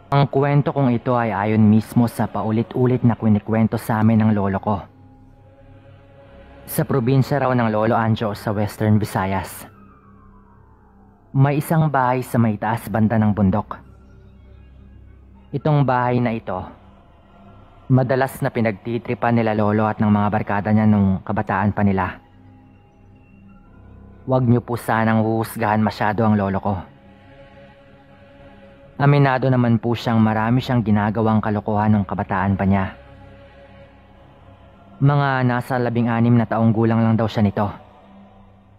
Ang kwento kong ito ay ayon mismo sa paulit-ulit na kwinikwento sa amin ng lolo ko. Sa probinsya raw ng Lolo Anjo sa Western Visayas. May isang bahay sa may taas banda ng bundok. Itong bahay na ito, madalas na pinagtitripan nila lolo at ng mga barkada niya nung kabataan pa nila. Huwag niyo po sanang huhusgahan masyado ang lolo ko. Aminado naman po siyang marami siyang ginagawang kalokohan nung kabataan pa niya. Mga nasa 16 na taong gulang lang daw siya nito.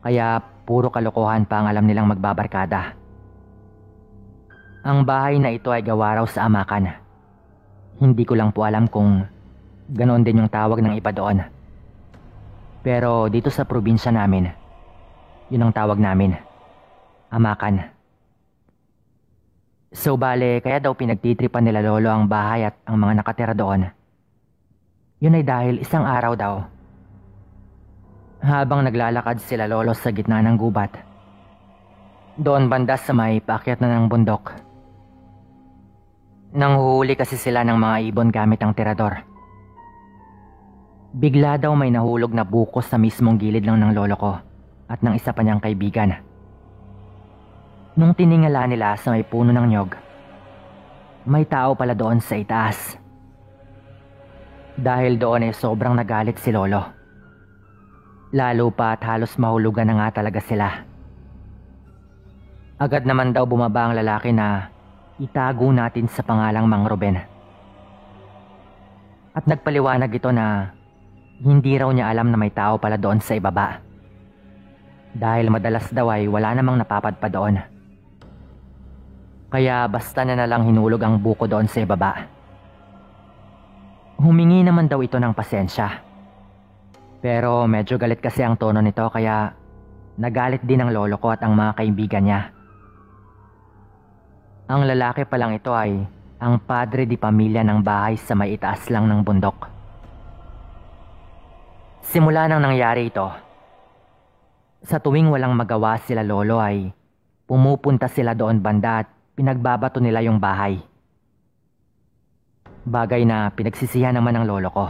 Kaya puro kalokohan pa ang alam nilang magbabarkada. Ang bahay na ito ay gawa raw sa amakan. Hindi ko lang po alam kung ganoon din yung tawag ng iba doon. Pero dito sa probinsya namin, yun ang tawag namin. Amakan. So bale, kaya daw pinagtitripan nila lolo ang bahay at ang mga nakatira doon. Yun ay dahil isang araw daw, habang naglalakad sila lolo sa gitna ng gubat, doon banda sa may paakyat na ng bundok, nanghuhuli kasi sila ng mga ibon gamit ang tirador. Bigla daw may nahulog na buko sa mismong gilid lang ng lolo ko at ng isa pa niyang kaibigan. Nung tiningala nila sa may puno ng nyog, may tao pala doon sa itaas. Dahil doon ay sobrang nagalit si lolo. Lalo pa at halos mahulugan na nga talaga sila. Agad naman daw bumaba ang lalaki na itago natin sa pangalang Mang Ruben. At nagpaliwanag ito na hindi raw niya alam na may tao pala doon sa ibaba. Dahil madalas daw ay wala namang napapadpa doon. Kaya basta na lang hinulog ang buko doon sa ibaba. Humingi naman daw ito ng pasensya. Pero medyo galit kasi ang tono nito kaya nagalit din ang lolo ko at ang mga kaibigan niya. Ang lalaki pa lang ito ay ang padre di pamilya ng bahay sa may itaas lang ng bundok. Simula nang nangyari ito, sa tuwing walang magawa sila lolo ay pumupunta sila doon banda at pinagbabato nila yung bahay. Bagay na pinagsisihan naman ng lolo ko.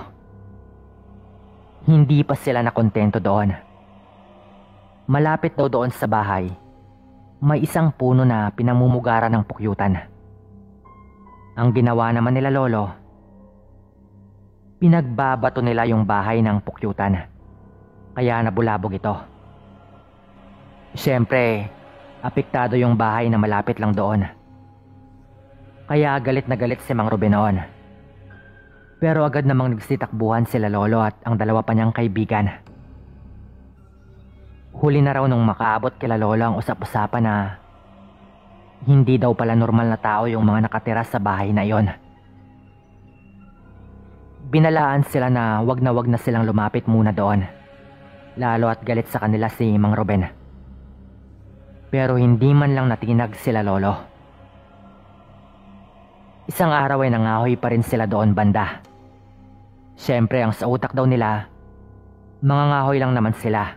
Hindi pa sila nakontento doon. Malapit daw doon sa bahay, may isang puno na pinamumugaran ng pukyutan. Ang ginawa naman nila lolo, pinagbabato nila yung bahay ng pukyutan. Kaya nabulabog ito. Siyempre, apektado yung bahay na malapit lang doon. Kaya galit na galit si Mang Ruben noon. Pero agad namang nagsitakbuhan sila lolo at ang dalawa pa niyang kaibigan. Huli na raw nung makaabot kila lolo ang usap-usapan na hindi daw pala normal na tao yung mga nakatira sa bahay na iyon. Binalaan sila na wag na silang lumapit muna doon. Lalo at galit sa kanila si Mang Ruben. Pero hindi man lang natinag sila lolo. Isang araw ay nangahoy pa rin sila doon banda. Siyempre ang sa utak daw nila, mga ngahoy lang naman sila.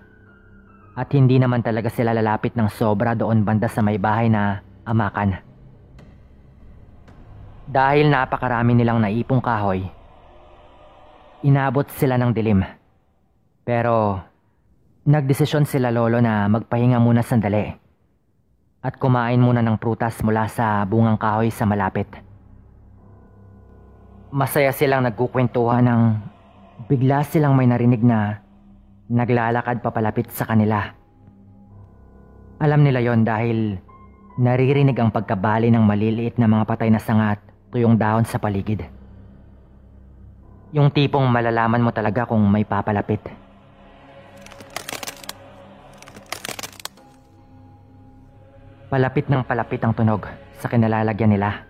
At hindi naman talaga sila lalapit ng sobra doon banda sa may bahay na amakan. Dahil napakarami nilang naipong kahoy, inabot sila ng dilim. Pero nagdesisyon sila lolo na magpahinga muna sandali at kumain muna ng prutas mula sa bungang kahoy sa malapit. Masaya silang nagkukwentuhan nang bigla silang may narinig na naglalakad papalapit sa kanila. Alam nila yon dahil naririnig ang pagkabali ng maliliit na mga patay na sanga at tuyong dahon sa paligid. Yung tipong malalaman mo talaga kung may papalapit. Palapit ng palapit ang tunog sa kinalalagyan nila.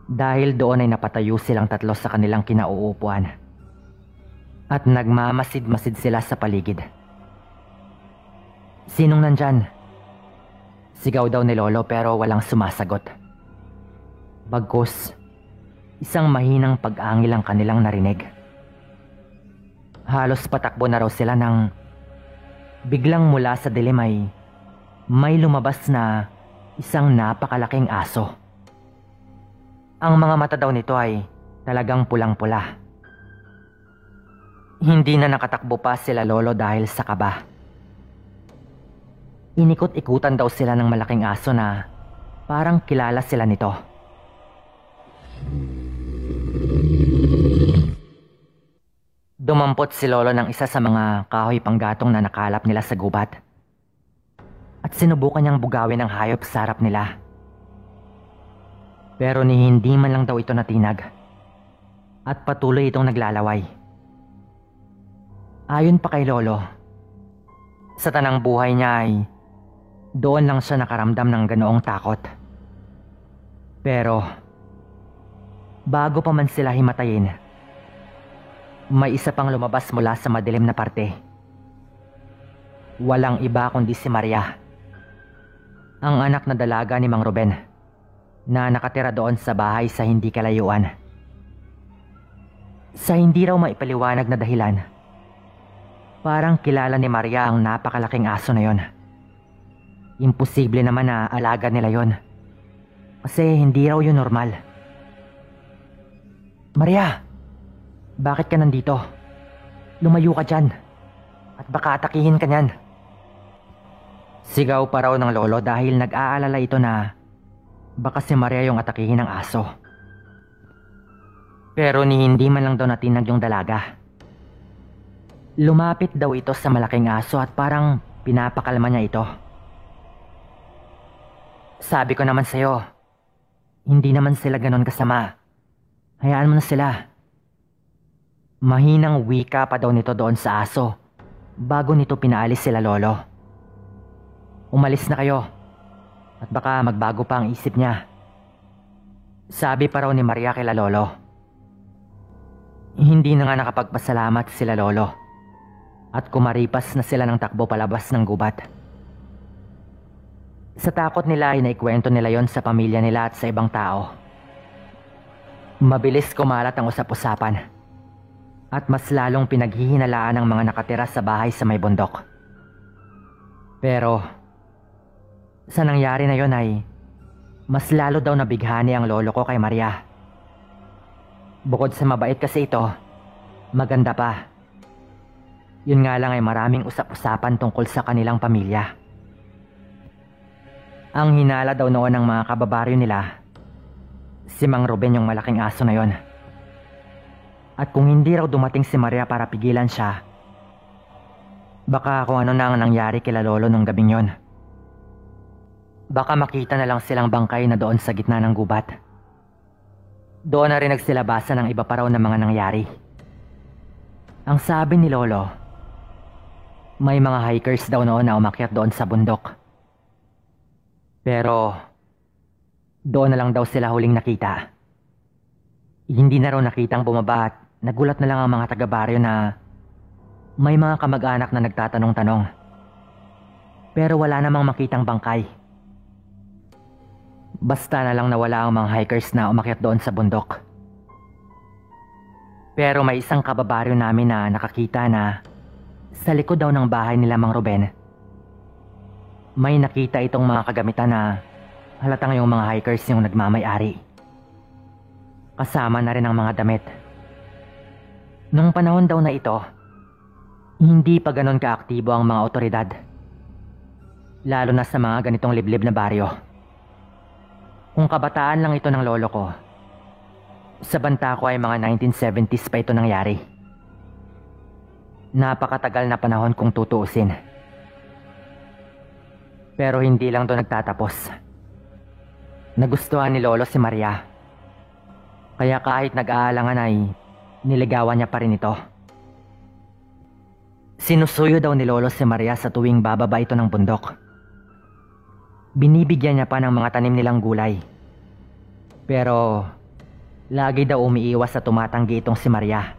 Dahil doon ay napatayo silang tatlo sa kanilang kinauupuan. At nagmamasid-masid sila sa paligid. Sinong nandyan? Sigaw daw ni lolo pero walang sumasagot. Bagkus, isang mahinang pag-angil ang kanilang narinig. Halos patakbo na raw sila nang biglang mula sa dilim ay may lumabas na isang napakalaking aso. Ang mga mata daw nito ay talagang pulang-pula. Hindi na nakatakbo pa sila lolo dahil sa kaba. Inikot-ikutan daw sila ng malaking aso na parang kilala sila nito. Dumampot si lolo ng isa sa mga kahoy panggatong na nakalap nila sa gubat. At sinubukan niyang bugawin ang hayop sa harap nila. Pero ni hindi man lang daw ito natinag. At patuloy itong naglalaway. Ayon pa kay lolo, sa tanang buhay niya ay doon lang siya nakaramdam ng ganoong takot. Pero bago pa man sila himatayin, may isa pang lumabas mula sa madilim na parte. Walang iba kundi si Maria, ang anak na dalaga ni Mang Ruben, na nakatira doon sa bahay sa hindi kalayuan. Sa hindi raw maipaliwanag na dahilan, parang kilala ni Maria ang napakalaking aso na yon. Imposible naman na alaga nila yon, kasi hindi raw yun normal. Maria, bakit ka nandito? Lumayo ka dyan, at baka atakihin ka niyan. Sigaw pa raw ng lolo dahil nag-aalala ito na baka si Maria yung atakihin ng aso. Pero ni hindi man lang daw natinag yung dalaga. Lumapit daw ito sa malaking aso at parang pinapakalma niya ito. Sabi ko naman sa'yo, hindi naman sila ganon kasama. Hayaan mo na sila. Mahinang wika pa daw nito doon sa aso bago nito pinaalis sila lolo. Umalis na kayo at baka magbago pa ang isip niya. Sabi pa raw ni Maria kila lolo. Hindi na nga nakapagpasalamat sila lolo at kumaripas na sila ng takbo palabas ng gubat. Sa takot nila ay naikwento nila yon sa pamilya nila at sa ibang tao. Mabilis kumalat ang usap-usapan at mas lalong pinaghihinalaan ng mga nakatira sa bahay sa may bundok. Pero sa nangyari na yon ay mas lalo daw nabighani ang lolo ko kay Maria. Bukod sa mabait kasi ito, maganda pa. Yun nga lang ay maraming usap-usapan tungkol sa kanilang pamilya. Ang hinala daw noon ng mga kababaryo nila, si Mang Ruben yung malaking aso na yon. At kung hindi raw dumating si Maria para pigilan siya, baka kung ano na ang nangyari kila lolo nung gabing yon. Baka makita na lang silang bangkay na doon sa gitna ng gubat. Doon na rin nagsilabasan ng iba pa raw na mga nangyari. Ang sabi ni lolo, may mga hikers daw noon na umakyat doon sa bundok. Pero doon na lang daw sila huling nakita. Hindi na raw nakitang bumaba at nagulat na lang ang mga taga-baryo na may mga kamag-anak na nagtatanong-tanong. Pero wala namang makitang bangkay. Basta na lang nawala ang mga hikers na umakyat doon sa bundok. Pero may isang kababaryo namin na nakakita na sa likod daw ng bahay nila Mang Ruben, may nakita itong mga kagamitan na halatang yung mga hikers yung nagmamay-ari. Kasama na rin ang mga damit. Nung panahon daw na ito, hindi pa ganon kaaktibo ang mga otoridad. Lalo na sa mga ganitong liblib na baryo. Kung kabataan lang ito ng lolo ko, sa banta ko ay mga 1970s pa ito nangyari. Napakatagal na panahon kung tutuusin. Pero hindi lang doon nagtatapos. Nagustuhan ni lolo si Maria. Kaya kahit nag-aalangan ay niligawan niya pa rin ito. Sinusuyo daw ni lolo si Maria sa tuwing bababa ito ng bundok. Binibigyan niya pa ng mga tanim nilang gulay. Pero lagi daw umiiwas sa tumatanggi itong si Maria.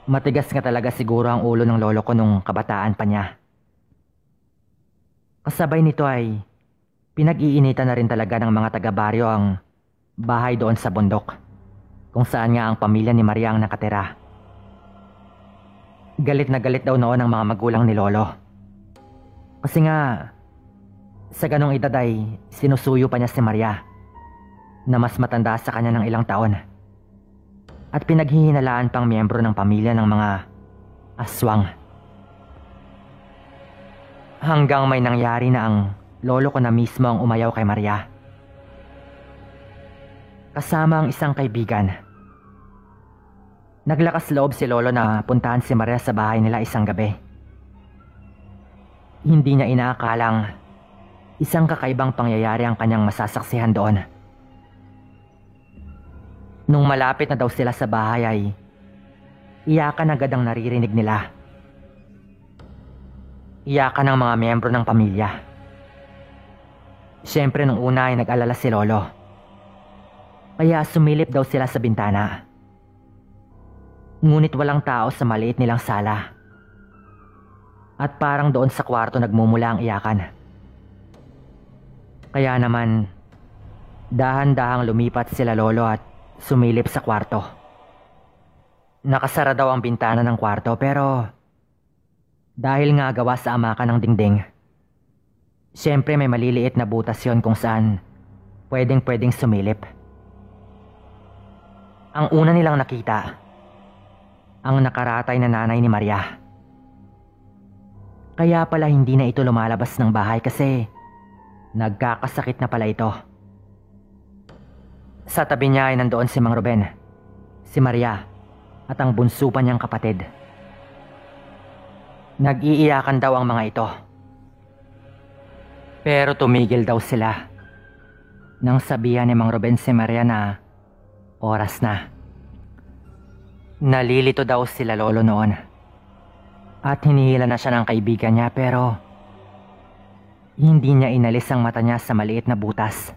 Matigas nga talaga siguro ang ulo ng lolo ko nung kabataan pa niya. Kasabay nito ay pinag-iinitan na rin talaga ng mga taga-baryo ang bahay doon sa bundok, kung saan nga ang pamilya ni Maria ang nakatira. Galit na galit daw noon ang mga magulang ni lolo. Kasi nga, sa ganong edad ay sinusuyo pa niya si Maria. na mas matanda sa kanya ng ilang taon at pinaghihinalaan pang miyembro ng pamilya ng mga aswang. Hanggang may nangyari na ang lolo ko na mismo ang umayaw kay Maria. Kasama ang isang kaibigan. Naglakas loob si lolo na puntahan si Maria sa bahay nila isang gabi. Hindi niya inaakalang isang kakaibang pangyayari ang kanyang masasaksihan doon. Nung malapit na daw sila sa bahay ay iyakan agad ang naririnig nila. Iyakan ng mga miyembro ng pamilya. Siyempre nung una ay nag-alala si lolo. Kaya sumilip daw sila sa bintana. Ngunit walang tao sa maliit nilang sala. At parang doon sa kwarto nagmumula ang iyakan. Kaya naman, dahan-dahang lumipat sila lolo at sumilip sa kwarto. Nakasara daw ang bintana ng kwarto pero dahil nga gawa sa amakan ng dingding, siyempre may maliliit na butas yon kung saan pwedeng sumilip. Ang una nilang nakita, ang nakaratay na nanay ni Maria. Kaya pala hindi na ito lumalabas ng bahay kasi nagkakasakit na pala ito. Sa tabi niya ay nandoon si Mang Ruben, si Maria at ang bunso pa niyang kapatid. Nag-iiyakan daw ang mga ito. Pero tumigil daw sila nang sabihan ni Mang Ruben si Maria na oras na. Nalilito daw sila lolo noon at hinihila na siya ng kaibigan niya pero hindi niya inalis ang mata niya sa maliit na butas.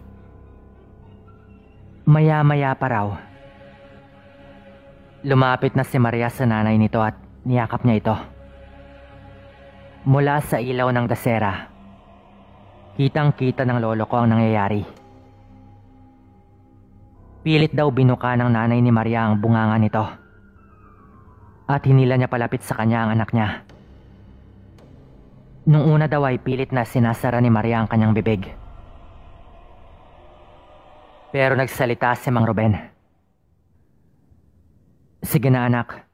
Maya-maya pa raw, lumapit na si Maria sa nanay nito at niyakap niya ito. Mula sa ilaw ng dasera, kitang-kita ng lolo ko ang nangyayari. Pilit daw binuka ng nanay ni Maria ang bunganga nito at hinila niya palapit sa kanya ang anak niya. Nung una daw ay pilit na sinasara ni Maria ang kanyang bibig. Pero nagsalita si Mang Ruben. Sige na anak,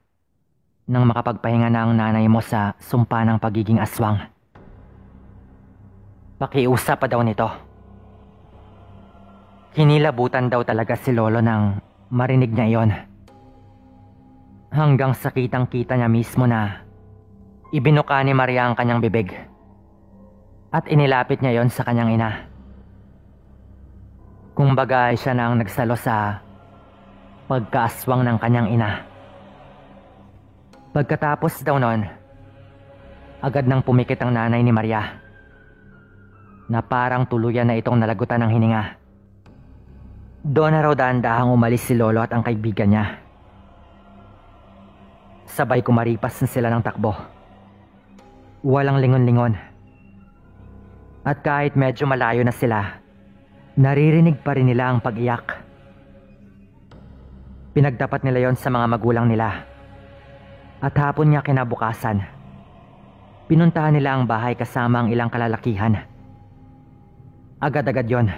nang makapagpahinga na ang nanay mo sa sumpa ng pagiging aswang. Pakiusap pa daw nito. Kinilabutan daw talaga si lolo nang marinig niya iyon. Hanggang sa kitang-kita niya mismo na ibinuka ni Maria ang kanyang bibig at inilapit niya yon sa kanyang ina. Kumbaga ay siya na ang nagsalo sa pagkaaswang ng kanyang ina. Pagkatapos daw nun, agad nang pumikit ang nanay ni Maria na parang tuluyan na itong nalagutan ng hininga. Doon na raw dahan-dahang umalis si lolo at ang kaibigan niya. Sabay kumaripas na sila ng takbo. Walang lingon-lingon. At kahit medyo malayo na sila, naririnig pa rin nila ang pag-iyak. Pinagdapat nila yon sa mga magulang nila. At hapon niya kinabukasan, pinuntahan nila ang bahay kasama ang ilang kalalakihan. Agad-agad yon.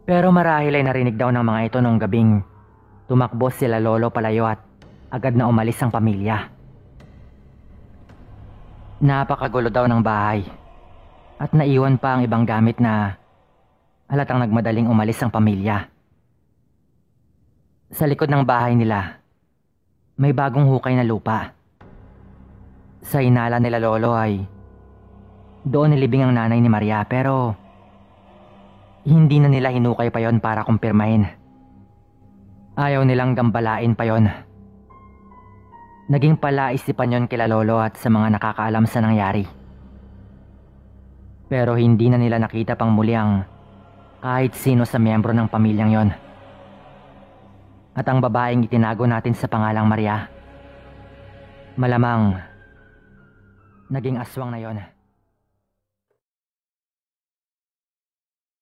Pero marahil ay narinig daw ng mga ito nung gabing tumakbo sila lolo palayo at agad na umalis ang pamilya. Napakagulo daw ng bahay at naiwan pa ang ibang gamit na halatang nagmadaling umalis ang pamilya. Sa likod ng bahay nila, may bagong hukay na lupa. Sa inala nila lolo ay doon nilibing ang nanay ni Maria pero hindi na nila hinukay pa yon para kumpirmahin. Ayaw nilang gambalain pa yon. Naging palaisipan yon kila lolo at sa mga nakakaalam sa nangyari. Pero hindi na nila nakita pang muli ang kahit sino sa miyembro ng pamilyang yon. At ang babaeng itinago natin sa pangalang Maria, malamang naging aswang na yon.